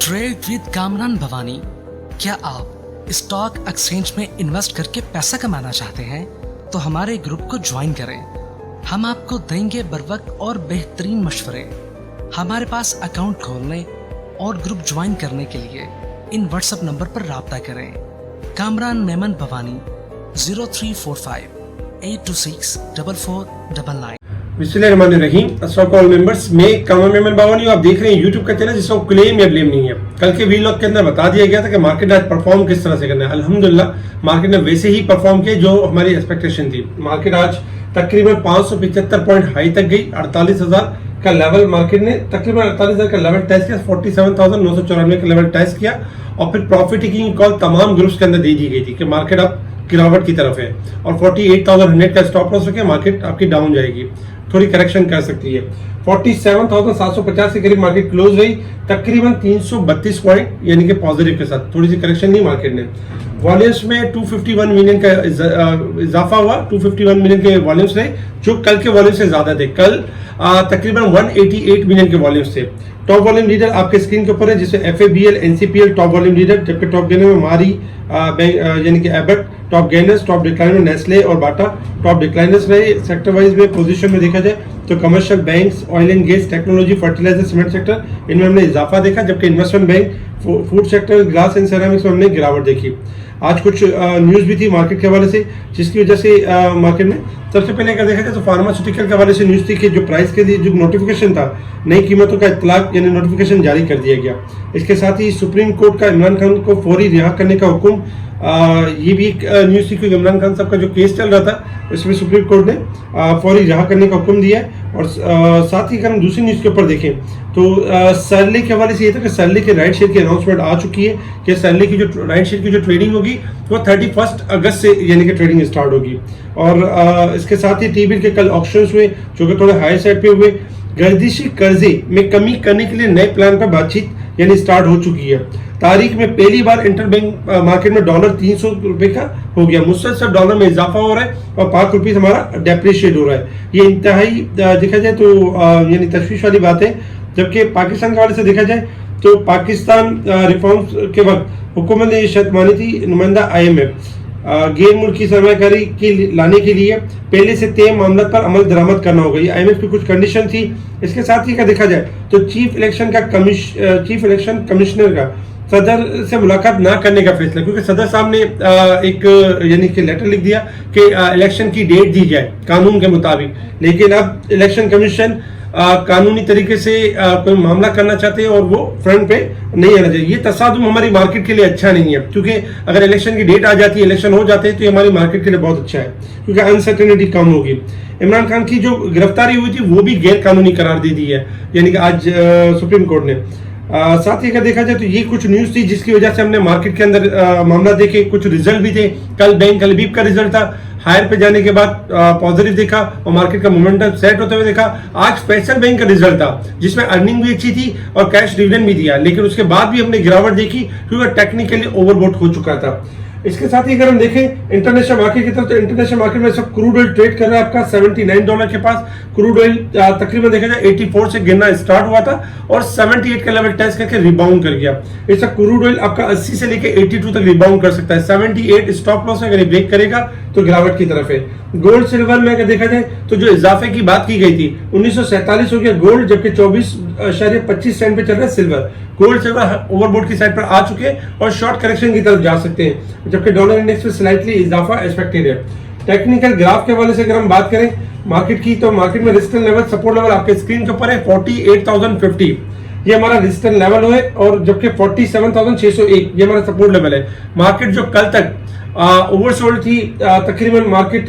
Trade with Kamran Bhavani. क्या आप stock exchange में इन्वेस्ट करके पैसा कमाना चाहते हैं तो हमारे ग्रुप को ज्वाइन करें। हम आपको देंगे बर वक्त और बेहतरीन मशवरे। हमारे पास अकाउंट खोलने और ग्रुप ज्वाइन करने के लिए इन व्हाट्सएप नंबर पर राब्ता करें। कामरान मेमन भवानी 0345 826 4499। बिस्मिल्लाहिर्रहमानिर्रहीम। अस्सलाम वालेकुम मेंबर्स, मैं कामरान मेमन भवानी हूं। आप देख रहे हैं यूट्यूब का चैनल जिसको क्लेम या ब्लेम नहीं है। कल के वीलॉग के अंदर बता दिया गया था कि मार्केट आज परफॉर्म किस तरह से करना है। अल्हम्दुलिल्लाह मार्केट ने वैसे ही परफॉर्म किया जो हमारी एक्सपेक्टेशन थी। मार्केट आज तकरीबन 575 पॉइंट हाई तक गई। 48,000 का लेवल मार्केट ने तकरीबन 48,000 का लेवल टेस्ट किया। 47,994 का लेवल टेस्ट किया और फिर प्रॉफिट टेकिंग कॉल तमाम ग्रुप्स के अंदर दे दी गई थी कि मार्केट अब गिरावट की तरफ है और 48,100 का स्टॉप लॉस रखे, मार्केट आपकी डाउन जाएगी, थोड़ी करेक्शन कर सकती है। 47,750 के करीब मार्केट क्लोज रही, तकरीबन 332 पॉइंट यानी कि पॉजिटिव के साथ। थोड़ी सी करेक्शन नहीं मार्केट ने। वॉल्यूम्स में 251 मिलियन का इजाफा हुआ। 251 मिलियन के वॉल्यूम्स रहे जो कल के वॉल्यूम से ज्यादा थे। कल तकरीबन 188 मिलियन के वॉल्यूम्स थे। टॉप वॉल्यूम लीडर आपके स्क्रीन के ऊपर है जिसमें FABL, NCPL top volume leader, जबकि टॉप गेनर में मारी यानी कि Abbott top gainers, top decliner में नेस्ले और बाटा टॉप डिक्लाइनर्स रहे। सेक्टर वाइज में पोजीशन में देखा जाए तो commercial banks, oil and gas, technology, fertiliser, cement sector इनमें हमने इजाफा देखा, जबकि investment bank, food sector, glass and ceramics में हमने गिरावट देखी। आज कुछ न्यूज भी थी मार्केट के हवाले से जिसकी वजह से मार्केट में सबसे पहले अगर देखा जाए तो फार्मास्यूटिकल के हवाले से न्यूज थी कि जो प्राइस के लिए जो नोटिफिकेशन था, नई कीमतों का इतलाक यानी नोटिफिकेशन जारी कर दिया गया। इसके साथ ही सुप्रीम कोर्ट का इमरान खान को फौरी रिहा करने का हुक्म, ये भी एक न्यूज थी क्योंकि इमरान खान साहब का जो केस चल रहा था उसमें सुप्रीम कोर्ट ने फौरी रिहा करने का हुक्म दिया है। और साथ ही अगर हम दूसरी न्यूज के ऊपर देखें तो सरले के हवाले से ये था कि सरले के राइट शेयर की अनाउंसमेंट आ चुकी है कि सरले की जो राइट शेयर की जो ट्रेडिंग होगी वो 31 अगस्त से यानी कि ट्रेडिंग स्टार्ट होगी। और इसके साथ ही टी-बिल के कल ऑप्शंस हुए जो कि थोड़े हाई साइड पे हुए। गर्दिशी कर्जे में कमी करने के लिए नए प्लान पर बातचीत यानी स्टार्ट हो चुकी है। तारीख में पहली बार इंटरबैंक मार्केट में डॉलर 300 रुपए का हो गया। मुसलसल डॉलर में इजाफा हो रहा है और 5 रुपीज हमारा डेप्रिशिएट हो रहा है। ये इंतहाई देखा जाए तो यानी तशवीश वाली बात है। जबकि पाकिस्तान के हवाले से देखा जाए तो पाकिस्तान रिफॉर्म्स के वक्त हुकूमत ने ये शर्त मानी थी, नुमाइंदा IMF गैर मुल्की सरमायाकारी की लाने के लिए पहले से तय मामला पर अमल दरामद करना होगा। ये IMF की कुछ कंडीशन थी। इसके साथ ही का देखा जाए तो चीफ इलेक्शन कमिश्नर का सदर से मुलाकात ना करने का फैसला, क्योंकि सदर साहब ने एक यानी कि लेटर लिख दिया कि इलेक्शन की डेट दी जाए कानून के मुताबिक, लेकिन अब इलेक्शन कमीशन कानूनी तरीके से कोई मामला करना चाहते हैं और वो फ्रंट पे नहीं आना चाहिए। ये तसादुम हमारी मार्केट के लिए अच्छा नहीं है, क्योंकि अगर इलेक्शन की डेट आ जाती है, इलेक्शन हो जाते हैं तो ये हमारी मार्केट के लिए बहुत अच्छा है क्योंकि अनसर्टेनिटी कम होगी। इमरान खान की जो गिरफ्तारी हुई थी वो भी गैर कानूनी करार दे दी है यानी कि आज सुप्रीम कोर्ट ने। साथ ही अगर देखा जाए तो ये कुछ न्यूज थी जिसकी वजह से हमने मार्केट के अंदर मामला देखे। कुछ रिजल्ट भी थे। कल बैंक हलबीब का रिजल्ट था, हायर पे जाने के बाद पॉजिटिव देखा और मार्केट का मोमेंटम सेट होते हुए देखा। आज स्पेशल बैंक का रिजल्ट था जिसमें अर्निंग भी अच्छी थी और कैश डिविडेंड भी दिया, लेकिन उसके बाद भी हमने गिरावट देखी क्योंकि टेक्निकली ओवरबॉट हो चुका था। इसके साथ ही अगर हम देखें इंटरनेशनल मार्केट की तरफ तो इंटरनेशनल मार्केट में सब क्रूड ऑयल ट्रेड कर रहा है आपका $79 के पास। क्रूड ऑयल तकरीबन देखा जाए 84 से गिरना स्टार्ट हुआ था और 78 का लेवल टेस्ट करके रिबाउंड कर गया। इसका क्रूड ऑयल आपका 80 से लेकर 82 तक रिबाउंड कर सकता है। 78 स्टॉप लॉस अगर ब्रेक करेगा तो गिरावट की तरफ है। गोल्ड सिल्वर में अगर देखा जाए तो जो इजाफे की बात की गई थी 1947 हो गया गोल्ड, जबकि 24.25 सेंट पे चल रहा है सिल्वर। गोल्ड सिल्वर ओवरबॉट की साइड पर आ चुके हैं और शॉर्ट करेक्शन की तरफ जा सकते हैं, जबकि डॉलर इंडेक्स में स्लाइटली इजाफा एक्सपेक्टेड है। टेक्निकल ग्राफ के हवाले से अगर हम बात करें मार्केट की तो मार्केट में रेजिस्टेंस लेवल, सपोर्ट लेवल आपके स्क्रीन के ऊपर है 48,050, ये हमारा रेजिस्टेंस लेवल है, और जबकि 47,601 ये हमारा सपोर्ट लेवल है। मार्केट जो कल तक ओवरसोल्ड थी तकरीबन मार्केट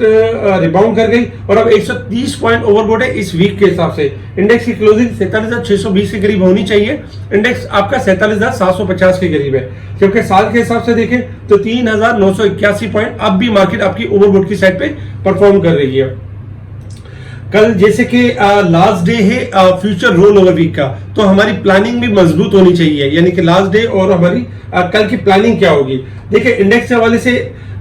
रिबाउंड कर गई और अब 130 पॉइंट ओवरबॉट है इस वीक के हिसाब से। इंडेक्स की क्लोजिंग 47,620 के करीब होनी चाहिए। इंडेक्स आपका 47,750 के करीब है, जबकि साल के हिसाब से देखें तो 3,981 पॉइंट अब भी मार्केट आपकी ओवरबॉट की साइड पे परफॉर्म कर रही है। कल जैसे कि लास्ट डे है फ्यूचर रोल ओवर वीक का, तो हमारी प्लानिंग भी मजबूत होनी चाहिए, यानी कि लास्ट डे और हमारी कल की प्लानिंग क्या होगी। देखिए इंडेक्स के हवाले से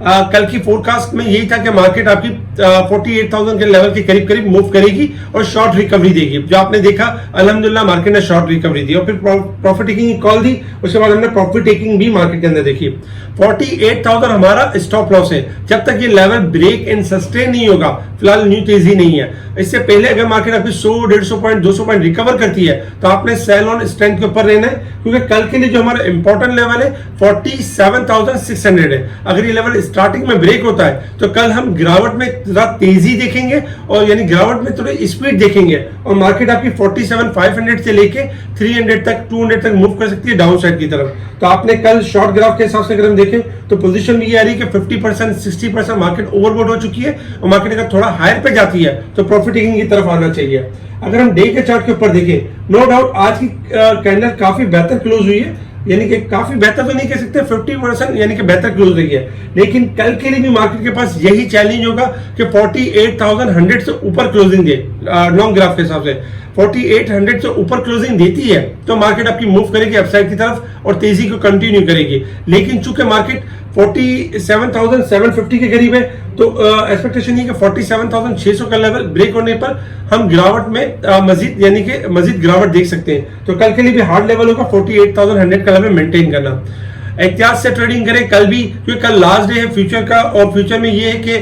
कल की फोरकास्ट में यही था कि मार्केट आपकी 48,000 के लेवल के करीब करीब मूव करेगी और शॉर्ट रिकवरी देगी। जो आपने देखा अल्हम्दुलिल्लाह मार्केट ने शॉर्ट रिकवरी दी और फिर प्रॉफिट टेकिंग की कॉल दी, उसके बाद हमने प्रॉफिट टेकिंग भी मार्केट के अंदर देखी। 48,000 हमारा स्टॉप लॉस है, जब तक ये लेवल ब्रेक एंड सस्टेन नहीं होगा फिलहाल न्यू तेजी नहीं है। इससे पहले अगर मार्केट आपकी 100, 150 पॉइंट, 200 पॉइंट रिकवर करती है तो आपने सेल ऑन स्ट्रेंथ के ऊपर रहना है, क्योंकि कल के लिए जो हमारा इंपॉर्टेंट लेवल है 47,600 है। अगर ये लेवल स्टार्टिंग में ब्रेक होता है तो कल हम गिरावट में थोड़ा तेजी देखेंगे और यानी गिरावट में थोड़ी स्पीड देखेंगे और मार्केट आपकी 47,500 से लेके 300 तक 200 तक मूव कर सकती है डाउन साइड की तरफ। तो आपने कल शॉर्ट ग्राफ के हिसाब से अगर हम देखें तो पोजीशन भी ये आ रही है कि 50% 60% मार्केट ओवरबॉट हो चुकी है और मार्केट अगर थोड़ा हायर पे जाती है तो प्रॉफिट टेकिंग की तरफ आना चाहिए। अगर हम डे के चार्ट के ऊपर देखें, नो डाउट आज की कैंडल काफी बेहतर क्लोज हुई है, यानी कि काफी बेहतर तो नहीं कह सकते, 50% यानी कि बेहतर क्लोज रही है। लेकिन कल के लिए भी मार्केट के पास यही चैलेंज होगा कि 48,100 से ऊपर क्लोजिंग दे। लॉन्ग ग्राफ के हिसाब से 4800 से ऊपर क्लोजिंग देती है तो मार्केट आपकी मूव करेगी अपसाइड की तरफ और तेजी को कंटिन्यू करेगी। लेकिन चूंकि मार्केट 47,750 के करीब है तो एक्सपेक्टेशन ये कि 47,600 का लेवल ब्रेक होने पर हम गिरावट में मजीद यानी कि मजीद गिरावट देख सकते हैं। तो कल के लिए भी हार्ड लेवल होगा 48,100 का लेवल मेंटेन करना। एहतियात से ट्रेडिंग करें कल भी, क्योंकि कल लास्ट डे है फ्यूचर का और फ्यूचर में ये है कि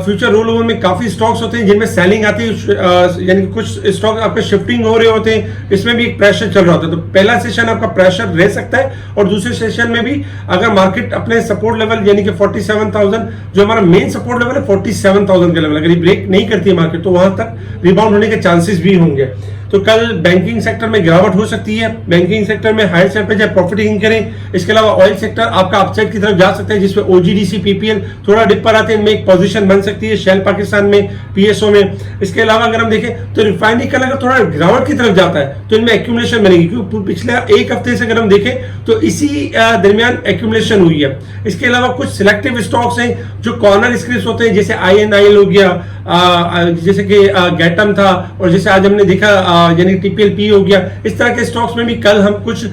फ्यूचर रोल ओवर में काफी स्टॉक्स होते हैं जिनमें सेलिंग आती है, यानी कि कुछ स्टॉक आपके शिफ्टिंग हो रहे होते हैं, इसमें भी एक प्रेशर चल रहा होता है। तो पहला सेशन आपका प्रेशर रह सकता है और दूसरे सेशन में भी अगर मार्केट अपने सपोर्ट लेवल यानी कि 47,000 जो हमारा मेन सपोर्ट लेवल है 47,000 का लेवल अगर ये ब्रेक नहीं करती है मार्केट तो वहां तक रिबाउंड होने के चांसेस भी होंगे। तो कल बैंकिंग सेक्टर में गिरावट हो सकती है, बैंकिंग सेक्टर में हायर साइड पे जाए प्रॉफिट टेकिंग करें। इसके अलावा ऑयल सेक्टर आपका अपसाइड की तरफ जा सकता है जिसमें ओजीडीसी पीपीएल थोड़ा डिप पर आते हैं, इनमें एक पोजीशन बन सकती है शेल पाकिस्तान में, पीएसओ में। इसके अलावा अगर हम देखें तो रिफाइनरी कल अगर थोड़ा गिरावट की तरफ जाता है तो इनमें एक्यूमुलेशन बनेगी, क्योंकि पिछले एक हफ्ते से अगर हम देखें तो इसी दरमियान एक्यूमुलेशन हुई है। इसके अलावा कुछ सिलेक्टिव स्टॉक्स हैं जो कॉर्नर स्क्रिप्ट होते हैं, जैसे INIL हो गया, जैसे कि गैटम था और जैसे आज हमने देखा यानी TPLP हो गया। इस तरह के स्टॉक्स में भी कल हम कुछ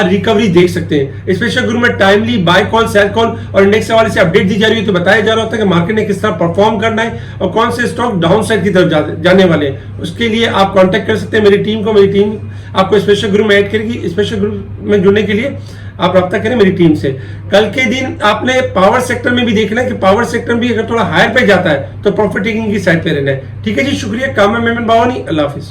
रिकवरी देख सकते हैं। स्पेशल ग्रुप में timely buy call, sell call और इंडेक्स हवाले से अपडेट दी जा रही है तो बताया जा रहा होता है कि मार्केट ने किस तरह परफॉर्म करना है और कौन से स्टॉक डाउन साइड की तरफ जाने वाले हैं। उसके लिए आप कांटेक्ट कर सकते हैं मेरी टीम को, मेरी टीम आपको स्पेशल ग्रुप में ऐड करेगी। स्पेशल ग्रुप में जुड़ने के लिए आप रब्ता करें मेरी टीम से। कल के दिन आपने पावर सेक्टर में भी देखना है कि पावर सेक्टर भी अगर थोड़ा हायर पे जाता है तो प्रॉफिट टेकिंग की साइड पे रहना है। ठीक है जी, शुक्रिया। काम है मेमन बावानी, अल्लाह हाफिज।